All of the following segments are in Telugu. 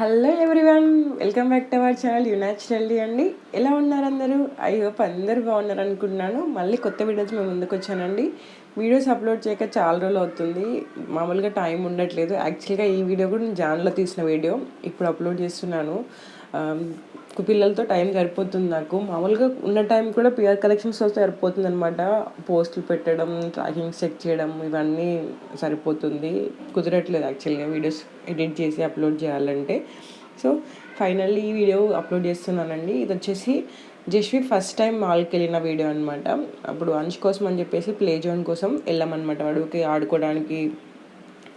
Hello everyone, welcome back to our channel unnaturally అండి. ఎలా ఉన్నారు అందరూ? ఐ హోప్ అందరూ బాగున్నారు అనుకుంటున్నాను. మళ్ళీ కొత్త వీడియోస్ మేము ముందుకు వచ్చానండి. వీడియోస్ అప్లోడ్ చేయక చాలా రోజులు అవుతుంది. మామూలుగా టైం ఉండట్లేదు. యాక్చువల్గా ఈ వీడియో కూడా నేను జాన్లో తీసిన వీడియో ఇప్పుడు అప్లోడ్ చేస్తున్నాను. పిల్లలతో టైం సరిపోతుంది నాకు. మామూలుగా ఉన్న టైం కూడా పిఆర్ కలెక్షన్స్తో సరిపోతుంది అనమాట. పోస్టులు పెట్టడం, ట్రాకింగ్ చెక్ చేయడం ఇవన్నీ సరిపోతుంది. కుదరట్లేదు యాక్చువల్గా వీడియోస్ ఎడిట్ చేసి అప్లోడ్ చేయాలంటే. సో ఫైనల్లీ ఈ వీడియో అప్లోడ్ చేస్తున్నానండి. ఇది వచ్చేసి జస్వి ఫస్ట్ టైం మాల్కి వెళ్ళిన వీడియో అనమాట. అప్పుడు అంచ్ కోసం అని చెప్పేసి ప్లే జోన్ కోసం వెళ్ళామన్నమాట. వాడికి ఆడుకోవడానికి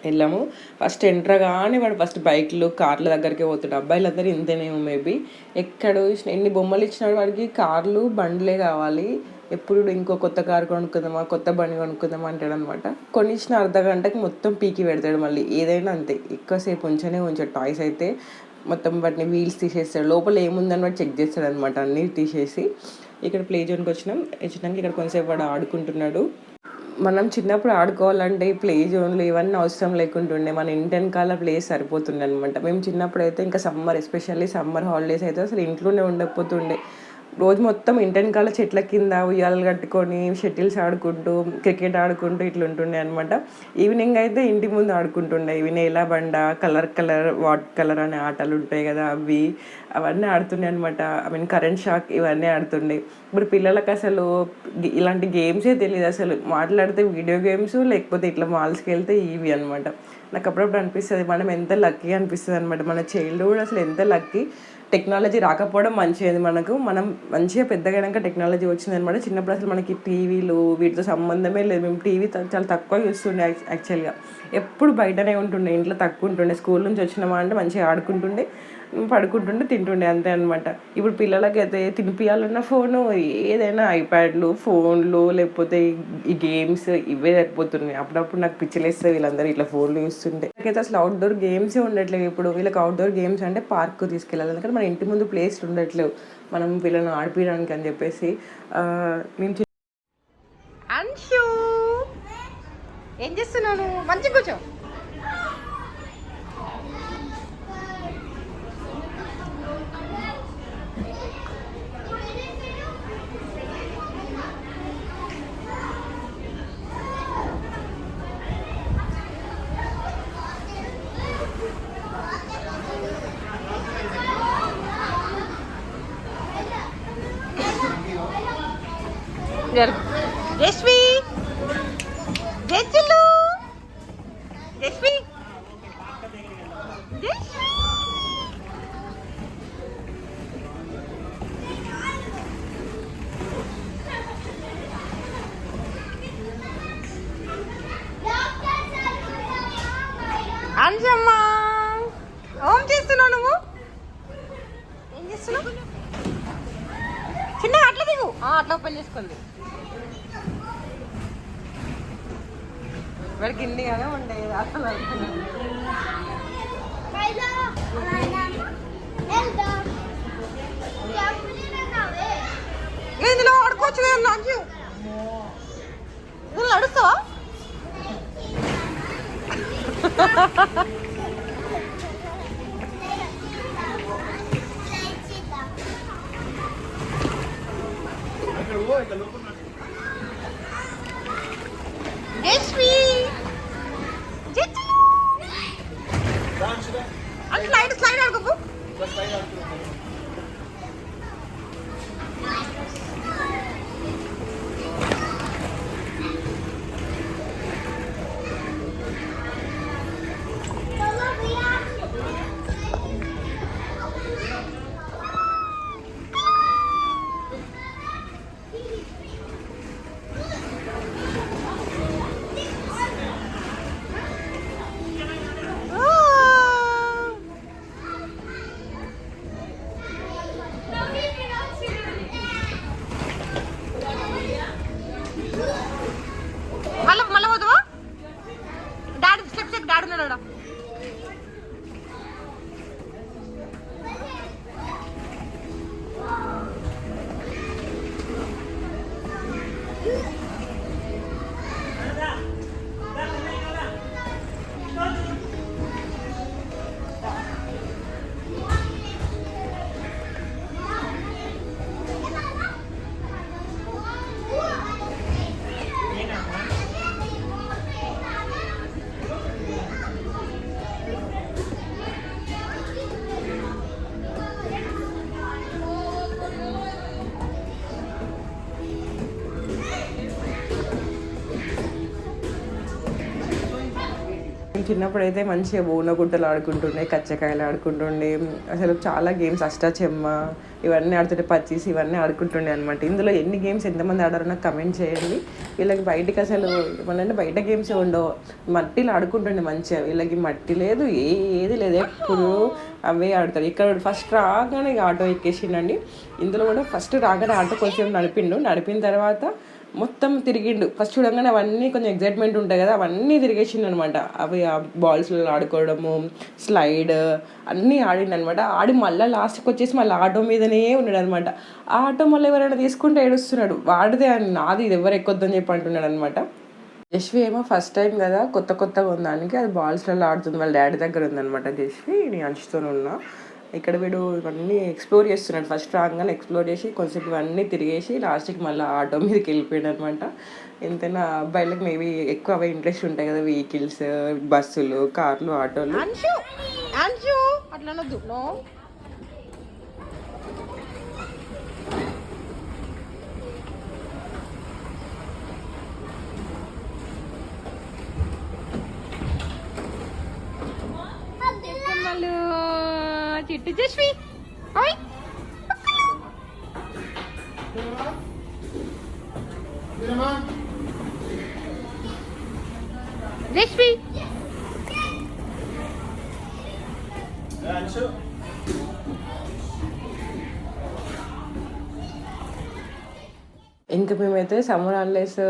వెళ్ళాము. ఫస్ట్ ఎంట్రగానే వాడు ఫస్ట్ బైక్లు కార్ల దగ్గరికి పోతాడు. అబ్బాయిలందరూ ఇంతేనేమో మేబీ. ఎక్కడ ఎన్ని బొమ్మలు ఇచ్చినాడు వాడికి, కార్లు బండ్లే కావాలి. ఎప్పుడు ఇంకో కొత్త కారు కొనుక్కుందామా, కొత్త బండి కొనుక్కుందామా అంటాడు అనమాట. కొనిచ్చిన అర్ధ గంటకి మొత్తం పీకి పెడతాడు. మళ్ళీ ఏదైనా అంతే, ఎక్కువసేపు ఉంచాడు. టాయ్స్ అయితే మొత్తం వాటిని వీల్స్ తీసేస్తాడు. లోపల ఏముందని వాడు చెక్ చేస్తాడు అనమాట, అన్నీ తీసేసి. ఇక్కడ ప్లే జోన్కి వచ్చినాక ఇక్కడ కొంతసేపు వాడు ఆడుకుంటున్నాడు. మనం చిన్నప్పుడు ఆడుకోవాలంటే ఈ ప్లే జోన్లు ఇవన్నీ అవసరం లేకుంటుండే. మన ఇంటి వెనకాల ప్లేస్ సరిపోతుండే అనమాట. మేము చిన్నప్పుడు అయితే ఇంకా ఎస్పెషల్లీ సమ్మర్ హాలిడేస్ అయితే అసలు ఇంట్లోనే ఉండకపోతుండే. రోజు మొత్తం ఇంటి వెనకాల చెట్ల కింద ఉయ్యాలు కట్టుకొని షటిల్స్ ఆడుకుంటూ, క్రికెట్ ఆడుకుంటూ ఇట్లా ఉంటుండే అనమాట. ఈవినింగ్ అయితే ఇంటి ముందు ఆడుకుంటుండే. ఇవి నేల బండ, కలర్ వాట్ కలర్ అనే ఆటలు ఉంటాయి కదా, అవన్నీ ఆడుతుండే అనమాట. కరెంట్ షాక్ ఇవన్నీ ఆడుతుండే. ఇప్పుడు పిల్లలకు అసలు ఇలాంటి గేమ్సే తెలియదు. అసలు మాట్లాడితే వీడియో గేమ్స్, లేకపోతే ఇట్లా మాల్స్కి వెళ్తే ఇవి అనమాట. నాకు అప్పుడప్పుడు అనిపిస్తుంది మనం ఎంత లక్కీ అనిపిస్తుంది అనమాట. మన చైల్డ్హుడ్ అసలు ఎంత లక్కీ. టెక్నాలజీ రాకపోవడం మంచిది మనకు. మనం మంచిగా పెద్దగైనాక టెక్నాలజీ వచ్చింది అనమాట. చిన్నప్పుడు అసలు మనకి టీవీలు వీటితో సంబంధమే లేదు. మేము టీవీ చాలా తక్కువ చూస్తుండే. యాక్చువల్గా ఎప్పుడు బయటనే ఉంటుండే, ఇంట్లో తక్కువ ఉంటుండే. స్కూల్ నుంచి వచ్చినామా అంటే మంచిగా ఆడుకుంటుండే, పడుకుంటుండే, తింటుండే, అంతే అనమాట. ఇప్పుడు పిల్లలకి అయితే తినిపియాలన్న ఫోను, ఏదైనా ఐప్యాడ్లు, ఫోన్లు, లేకపోతే ఈ గేమ్స్ ఇవే సరిపోతున్నాయి. అప్పుడప్పుడు నాకు పిచ్చిలేస్తుంది వీళ్ళందరూ ఇట్లా ఫోన్లు చూస్తుంటే. నాకైతే అసలు అవుట్డోర్ గేమ్సే ఉండట్లేవు ఇప్పుడు. వీళ్ళకి అవుట్డోర్ గేమ్స్ అంటే పార్క్ తీసుకెళ్ళాలి, ఎందుకంటే మన ఇంటి ముందు ప్లేస్లు ఉండట్లేవు మనం పిల్లలను ఆడిపించడానికి అని చెప్పేసి. మేము అంశు ఏం చేస్తున్నాను? మంచిగా కూర్చో. జస్వి, జస్విలు, జస్వి, జస్వి. అంజమ్మా, ఏం చేస్తున్నావు నువ్వు? ఏం చేస్తున్నావు? చిన్నగా అట్లా దిగు, అట్లా ఓపెన్ చేసుకోండి. వాడికి ఇండి కదా ఉండేది అసలు. ఇందులో ఆడుకోవచ్చు కదా నాకు. ఇందులో నడుస్తావా? జస్వి, అంటే స్లైడ్ ఆడుకోపు. చిన్నప్పుడు అయితే మంచిగా బోనగుట్టలు ఆడుకుంటుండే, కచ్చకాయలు ఆడుకుంటుండే, అసలు చాలా గేమ్స్, అష్టాచెమ్మ ఇవన్నీ ఆడుతుంటే, పచ్చీస్ ఇవన్నీ ఆడుకుంటుండే అనమాట. ఇందులో ఎన్ని గేమ్స్ ఎంతమంది ఆడారో నాకు కమెంట్ చేయండి. వీళ్ళకి బయటికి అసలు ఏమన్నా బయట గేమ్స్ ఉండవు, మట్టిలో ఆడుకుంటుండే మంచిగా. వీళ్ళకి మట్టి లేదు, ఏది లేదు, ఎప్పుడు అవే ఆడతారు. ఇక్కడ ఫస్ట్ రాగానే ఆటో ఎక్కేసిండండి. ఇందులో కూడా ఫస్ట్ రాగానే ఆటో కొంచెం నడిపిన తర్వాత మొత్తం తిరిగిండు. ఫస్ట్ చూడగానే అవన్నీ కొంచెం ఎగ్జైట్మెంట్ ఉంటాయి కదా, అవన్నీ తిరిగేసిండు అనమాట. అవి ఆ బాల్స్లో ఆడుకోవడము, స్లైడ్ అన్నీ ఆడిండు అనమాట. ఆడి మళ్ళీ లాస్ట్కి వచ్చేసి మళ్ళీ ఆటో మీదనే ఉన్నాడు అనమాట. ఆ ఆటో మళ్ళీ ఎవరైనా తీసుకుంటే ఏడుస్తున్నాడు, వాడిదే నాది, ఇది ఎవరు ఎక్కొద్దని చెప్పి అంటున్నాడు అనమాట. జస్వి ఏమో ఫస్ట్ టైం కదా, కొత్తగా ఉందానికి అది బాల్స్లలో ఆడుతుంది. వాళ్ళ డాడీ దగ్గర ఉందనమాట జస్వి. నేను అంచుతో ఉన్నా. ఇక్కడ వీడు ఇవన్నీ ఎక్స్ప్లోర్ చేస్తున్నాడు. ఫస్ట్ రాగానే ఎక్స్ప్లోర్ చేసి కొంచెం ఇవన్నీ తిరిగేసి లాస్ట్కి మళ్ళీ ఆటో మీదకి వెళ్ళిపోయాడు అనమాట. ఎంతైనా అబ్బాయిలకు మేబీ ఎక్కువ అవే ఇంట్రెస్ట్ ఉంటాయి కదా, వెహికల్స్, బస్సులు, కార్లు, ఆటోలు. అట్లా అనొద్దు. నో చిట్టు జస్వి ఓయ్ జస్వి ఇంకా మేమైతే సమ్మర్ హాలిడేస్,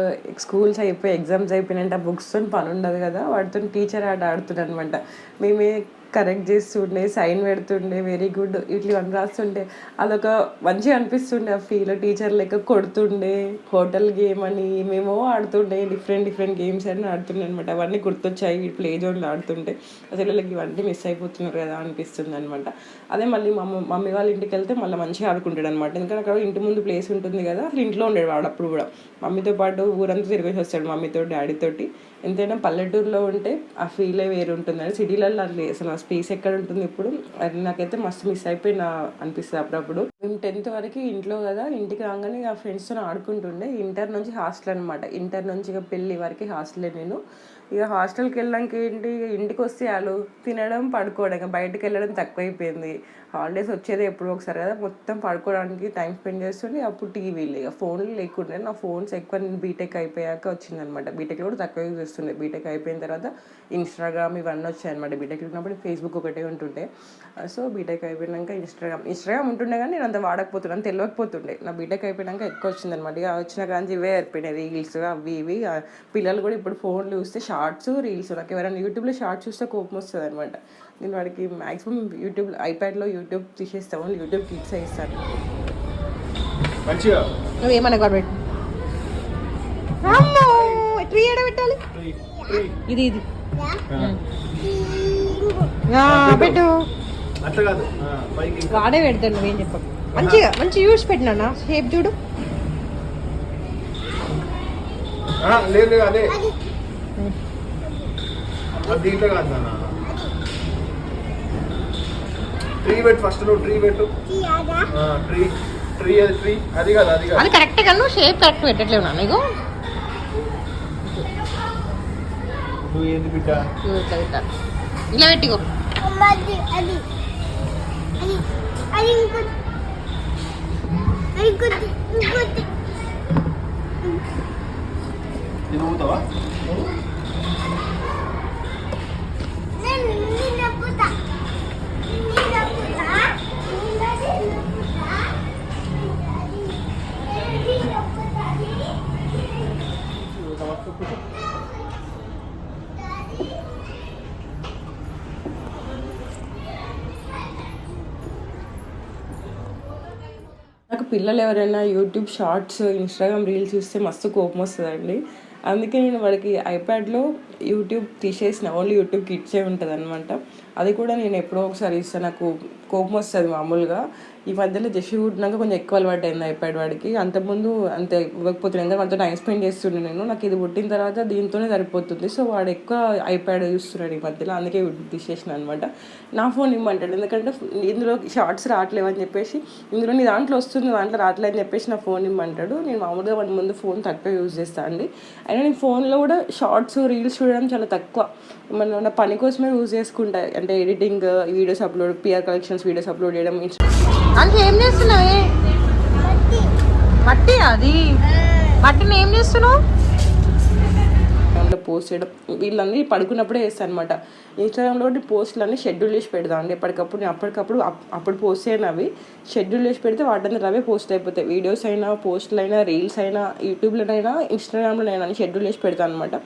స్కూల్స్ అయిపోయి ఎగ్జామ్స్ అయిపోయినంటే ఆ బుక్స్తో పని ఉండదు కదా, వాటితో టీచర్ ఆడుతుండే అనమాట. మేమే కరెక్ట్ చేస్తుండే, సైన్ పెడుతుండే, వెరీ గుడ్ ఇట్లా అని రాస్తుండే. అదొక మంచిగా అనిపిస్తుండే ఆ ఫీల్. టీచర్ లెక్క కొడుతుండే, హోటల్ గేమ్ అని మేము ఆడుతుండే, డిఫరెంట్ గేమ్స్ అని ఆడుతుండే అనమాట. అవన్నీ గుర్తొచ్చాయి ప్లే జోన్లో ఆడుతుంటే. అసలు వీళ్ళకి ఇవన్నీ మిస్ అయిపోతున్నారు కదా అనిపిస్తుంది అనమాట. అదే మళ్ళీ మమ్మీ వాళ్ళ ఇంటికి వెళ్తే మళ్ళీ మంచిగా ఆడుకుంటాడు అనమాట. ఎందుకంటే అక్కడ ఇంటి ముందు ప్లేస్ ఉంటుంది కదా, అసలు ఇంట్లో ఉండేది వాడు అప్పుడు కూడా. మమ్మీతో పాటు ఊరంతా తిరిగేసి వస్తాడు మమ్మీతో, డాడీతోటి. ఎంతైనా పల్లెటూరులో ఉంటే ఆ ఫీలే వేరు ఉంటుందని, సిటీలలో అసలు ఆ స్పేస్ ఎక్కడ ఉంటుంది ఇప్పుడు. అది నాకైతే మస్తు మిస్ అయిపోయినా అనిపిస్తుంది అప్పుడప్పుడు. మేము 10th వరకు ఇంట్లో కదా, ఇంటికి రాగానే ఆ ఫ్రెండ్స్తో ఆడుకుంటుండే. ఇంటర్ నుంచి హాస్టల్ అనమాట. ఇంటర్ నుంచి ఇక పెళ్ళి వరకు హాస్టలే నేను. ఇక హాస్టల్కి వెళ్ళడానికి ఏంటి, ఇంటికి వస్తే వాళ్ళు తినడం, పడుకోవడం, ఇక బయటకు వెళ్ళడం తక్కువైపోయింది. హాలిడేస్ వచ్చేది ఎప్పుడు ఒకసారి కదా, మొత్తం పడుకోవడానికి టైం స్పెండ్ చేస్తుండే. అప్పుడు టీవీలు, ఇక ఫోన్లు లేకుండే. నా ఫోన్స్ ఎక్కువ నేను బీటెక్ అయిపోయాక వచ్చిందనమాట. బీటెక్లో కూడా తక్కువ యూజ్ చేస్తుండే. బీటెక్ అయిపోయిన తర్వాత ఇన్స్టాగ్రామ్ ఇవన్నీ వచ్చాయన్నమాట. బీటెక్ ఉన్నప్పుడు ఫేస్బుక్ ఒకటే ఉంటుండే. సో బీటెక్ అయిపోయినాక ఇన్స్టాగ్రామ్ ఉంటుండే, కానీ నేను అంత వాడకపోతుండే, తెలియకపోతుండే. నా బీటెక్ అయిపోయినాక ఎక్కువ వచ్చిందనమాట. ఇక వచ్చిన కానీ ఇవే అయిపోయినాయి, రీల్స్ అవి ఇవి. పిల్లలు కూడా ఇప్పుడు ఫోన్లు చూస్తే షార్ట్స్, రీల్స్. నాకు ఎవరైనా యూట్యూబ్లో షార్ట్స్ చూస్తే కోపం వస్తుంది అనమాట. నేను వాడికి మ్యాక్సిమం యూట్యూబ్, ఐప్యాడ్లో యూట్యూబ్ తీసేస్తాము, యూట్యూబ్ కిడ్స్ ఇస్తాను. నువ్వేమన్నా పెట్టు. ట్రీ ఎడ పెట్టాలి, ఇది పెట్టు. వాడే పెడతాను, నువ్వేం చెప్పకు. మంచి యూస్ పెట్టినా షేప్ చూడు. లేదు అదే దీంట్లో కాదు నాన్న. ట్రీ పెట్టు ఫస్ట్, నువ్వు ట్రీ పెట్టు. ట్రీ అది కాదు, అది కరెక్ట్ గా నువ్వు షేప్ కరెక్ట్ పెట్టట్లేవు నా నీకు. నువ్వు ఏంది బిడ్డ ఇలా పెట్టిగో. నేను పోతావా? నాకు పిల్లలు ఎవరైనా యూట్యూబ్ షార్ట్స్, ఇన్స్టాగ్రామ్ రీల్స్ చూస్తే మస్తు కోపం వస్తుందండి. అందుకే నేను వాడికి ఐప్యాడ్లో యూట్యూబ్ తీసేసిన, ఓన్లీ యూట్యూబ్ కిడ్సే ఉంటుంది అనమాట. అది కూడా నేను ఎప్పుడో ఒకసారి ఇస్తాను, నాకు కోపం వస్తుంది మామూలుగా. ఈ మధ్యలో జస్ట్ పుట్టినాక కొంచెం ఎక్కువ అలవాటు అయింది ఐప్యాడ్ వాడికి. అంతకుముందు అంతే ఇవ్వకపోతున్నాను, ఎందుకంటే వాడితో టైం స్పెండ్ చేస్తుండే నేను. నాకు ఇది పుట్టిన తర్వాత దీంతోనే సరిపోతుంది. సో వాడు ఎక్కువ ఐప్యాడ్ చూస్తున్నాడు ఈ మధ్యలో, అందుకే తీసేసిన అనమాట. నా ఫోన్ ఇమ్మంటాడు, ఎందుకంటే ఇందులో షార్ట్స్ రావట్లేవని చెప్పేసి, ఇందులో నీ దాంట్లో వస్తుంది దాంట్లో రావట్లేదు అని చెప్పేసి నా ఫోన్ ఇమ్మంటాడు. నేను మామూలుగా వాడి ముందు ఫోన్ తక్కువ యూజ్ చేస్తాను అండి. అయినా నేను ఫోన్లో కూడా షార్ట్స్ రీల్స్ చూడడం చాలా తక్కువ, మన పని కోసమే యూజ్ చేసుకుంటా. అంటే editing, videos upload, PR collections videos upload చేయడం. అంటే ఏం చేస్తున్నావే? మట్టి అది మట్టిని ఏం చేస్తున్నావు? ఇన్స్టాగ్రామ్లో పోస్ట్ చేయడం, వీళ్ళన్నీ పడుకున్నప్పుడే చేస్తాను అనమాట. ఇన్స్టాగ్రామ్లో పోస్టులన్నీ షెడ్యూల్ చేసి పెడతాను అండి. ఎప్పటికప్పుడు నేను అప్పుడు పోస్ట్ చేయను, అవి షెడ్యూల్ చేసి పెడితే వాటి అవే పోస్ట్ అయిపోతాయి. వీడియోస్ అయినా, పోస్టులు అయినా, రీల్స్ అయినా, యూట్యూబ్లోనైనా, ఇన్స్టాగ్రామ్లోనైనా అని షెడ్యూల్ చేసి పెడతాను అనమాట.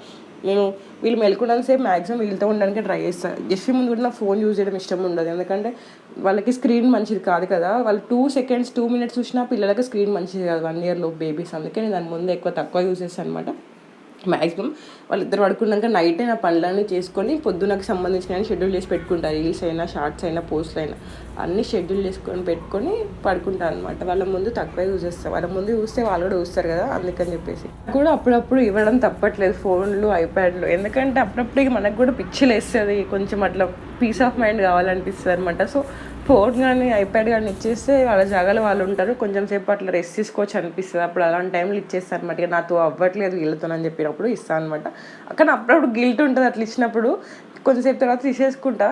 నేను వీళ్ళు మెలుకున్నంతసేపు మ్యాక్సిమం వీళ్ళతో ఉండడానికి ట్రై చేస్తాను. జస్ట్ ముందు కూడా నా ఫోన్ యూజ్ చేయడం ఇష్టం ఉండదు, ఎందుకంటే వాళ్ళకి స్క్రీన్ మంచిది కాదు కదా. వాళ్ళు 2 seconds 2 minutes చూసినా పిల్లలకి స్క్రీన్ మంచిది కాదు 1 year లోపు బేబీస్. అందుకే నేను దాని ముందు తక్కువ యూజ్ చేస్తాను అనమాట. మ్యాక్సిమం వాళ్ళిద్దరు పడుకున్నాక నైటే నా పనులన్నీ చేసుకొని పొద్దునకు సంబంధించిన షెడ్యూల్ చేసి పెట్టుకుంటాను. రీల్స్ అయినా, షార్ట్స్ అయినా, పోస్ట్లు అయినా అన్నీ షెడ్యూల్ చేసుకొని పెట్టుకొని పడుకుంటాను అనమాట. వాళ్ళ ముందు తక్కువ యూజ్ చేస్తాను, వాళ్ళ ముందు చూస్తే వాళ్ళు కూడా చూస్తారు కదా, అందుకని చెప్పేసి కూడా అప్పుడప్పుడు ఇవ్వడం తప్పట్లేదు ఫోన్లు, ఐప్యాడ్లు. ఎందుకంటే అప్పుడప్పుడు మనకు కూడా పిచ్చిలు వేస్తుంది, కొంచెం అట్లా పీస్ ఆఫ్ మైండ్ కావాలనిపిస్తుంది అనమాట. సో ఫోన్ కానీ ఐప్యాడ్ కానీ ఇచ్చేస్తే వాళ్ళ జాగాలో వాళ్ళు ఉంటారు, కొంచెం సేపు అట్లా రెస్ట్ తీసుకోవచ్చు అనిపిస్తుంది. అప్పుడు అలాంటి టైంలో ఇచ్చేస్తాను అనమాట. ఇక నాతో అవ్వట్లేదు వీళ్ళతోనని చెప్పినప్పుడు ఇస్తాను అనమాట. కానీ అప్పుడప్పుడు గిల్ట్ ఉంటుంది అట్లా ఇచ్చినప్పుడు. కొంచెంసేపు తర్వాత తీసేసుకుంటా.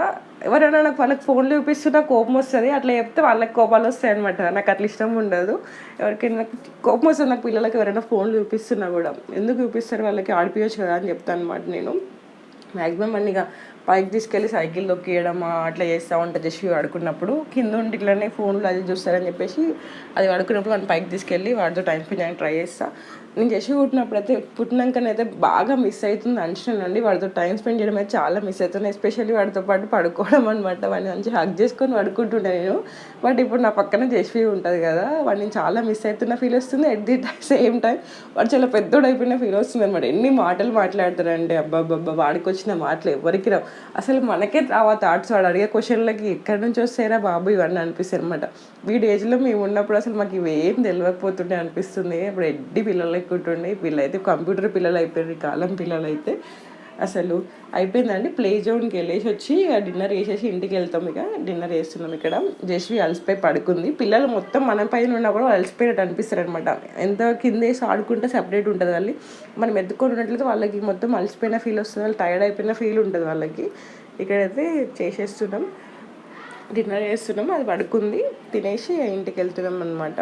ఎవరైనా నాకు వాళ్ళకి ఫోన్లు చూపిస్తున్నా కోపం వస్తుంది, అట్లా చెప్తే వాళ్ళకి కోపాలు వస్తాయి అనమాట. నాకు అట్లా ఇష్టం ఉండదు. ఎవరికైనా నాకు కోపం వస్తుంది, నాకు పిల్లలకి ఎవరైనా ఫోన్లు చూపిస్తున్నా కూడా ఎందుకు చూపిస్తారు, వాళ్ళకి ఆడిపించచ్చు కదా అని చెప్తాను అనమాట. నేను మ్యాక్సిమం అన్ని ఇక పైకి తీసుకెళ్ళి సైకిల్ తొక్కియడం అట్లా చేస్తూ ఉంటాను. జస్ట్ ఆడుకున్నప్పుడు కింద ఉండి ఇట్లనే ఫోన్లు అది చూస్తారని చెప్పేసి అది ఆడుకున్నప్పుడు వాడిని పైకి తీసుకెళ్ళి వాడితో టైం స్పెండ్ చేయడానికి ట్రై చేస్తాను. నేను జస్ట్ పుట్టినాకనైతే బాగా మిస్ అవుతుంది అండి. వాడితో టైం స్పెండ్ చేయడం అయితే చాలా మిస్ అవుతుంది, ఎస్పెషల్లీ వాడితో పాటు పడుకోవడం అనమాట. వాడిని మంచిగా హగ్ చేసుకొని పడుకుంటుండే నేను. బట్ ఇప్పుడు నా పక్కన జస్వి ఉంటుంది కదా, వాడిని చాలా మిస్ అవుతున్న ఫీల్ వస్తుంది. ఎట్ ది సేమ్ టైం వాడు చాలా పెద్దోడు అయిపోయిన ఫీల్ వస్తుంది అనమాట. ఎన్ని మాటలు మాట్లాడతారంటే అబ్బాబ్బా, వాడికి వచ్చిన మాటలు ఎవరికి రావు. అసలు మనకే రావా థాట్స్, వాడు అడిగే క్వశ్చన్లకి ఎక్కడి నుంచి వస్తాయిరా బాబు ఇవన్నీ అనిపిస్తాయి అనమాట. వీడి ఏజ్లో మేము ఉన్నప్పుడు అసలు మాకు ఇవేం తెలియకపోతుండే అనిపిస్తుంది. ఇప్పుడు ఎడ్డి పిల్లలు ఎక్కుంటుండే, వీళ్ళైతే కంప్యూటర్ పిల్లలు అయిపోయారు, ఈ కాలం పిల్లలు అయితే అసలు అయిపోయిందండి. ప్లే జోన్కి వెళ్ళేసి వచ్చి డిన్నర్ చేసేసి ఇంటికి వెళ్తాం. ఇక డిన్నర్ చేస్తున్నాం. ఇక్కడ జస్వి అలసిపోయి పడుకుంది. పిల్లలు మొత్తం మన పైన ఉన్నా కూడా అలసిపోయినట్టు అనిపిస్తారు అనమాట. ఎంత కింద వేసి ఆడుకుంటే సపరేట్ ఉంటుంది వాళ్ళు, మనం ఎత్తుకొని ఉన్నట్లయితే వాళ్ళకి మొత్తం అలసిపోయిన ఫీల్ వస్తుంది, వాళ్ళు టైర్డ్ అయిపోయిన ఫీల్ ఉంటుంది వాళ్ళకి. ఇక్కడైతే చేసేస్తున్నాం, డిన్నర్ చేస్తున్నాం. అది పడుకుంది, తినేసి ఇంటికి వెళ్తున్నాం అనమాట.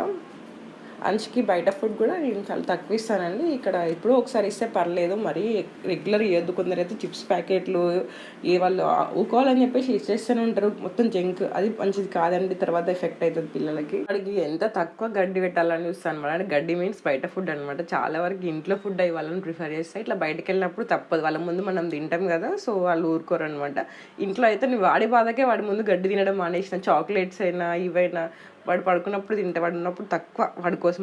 అంచుకి బయట ఫుడ్ కూడా నేను చాలా తక్కువ ఇస్తానండి. ఇక్కడ ఎప్పుడో ఒకసారి ఇస్తే పర్లేదు, మరి రెగ్యులర్ ఇవ్వద్దు. కొందరైతే చిప్స్ ప్యాకెట్లు వాళ్ళు ఊకోవాలని చెప్పేసి ఇచ్చేస్తూనే ఉంటారు, మొత్తం జంక్. అది మంచిది కాదండి, తర్వాత ఎఫెక్ట్ అవుతుంది పిల్లలకి. వాడికి ఎంత తక్కువ గడ్డి పెట్టాలని చూస్తాను అనమాట. గడ్డి మీన్స్ బయట ఫుడ్ అనమాట. చాలా వరకు ఇంట్లో ఫుడ్ అయ్యి వాళ్ళని ప్రిఫర్ చేస్తాయి. ఇట్లా బయటకు వెళ్ళినప్పుడు తప్పదు, వాళ్ళ ముందు మనం తింటాం కదా, సో వాళ్ళు ఊరుకోరు అనమాట. ఇంట్లో అయితే నేను వాడి బాధకే వాడి ముందు గడ్డి తినడం మానేసిన. చాక్లెట్స్ అయినా ఇవైనా వాడు పడుకున్నప్పుడు తింటే, వాడు ఉన్నప్పుడు తక్కువ వాడి కోసం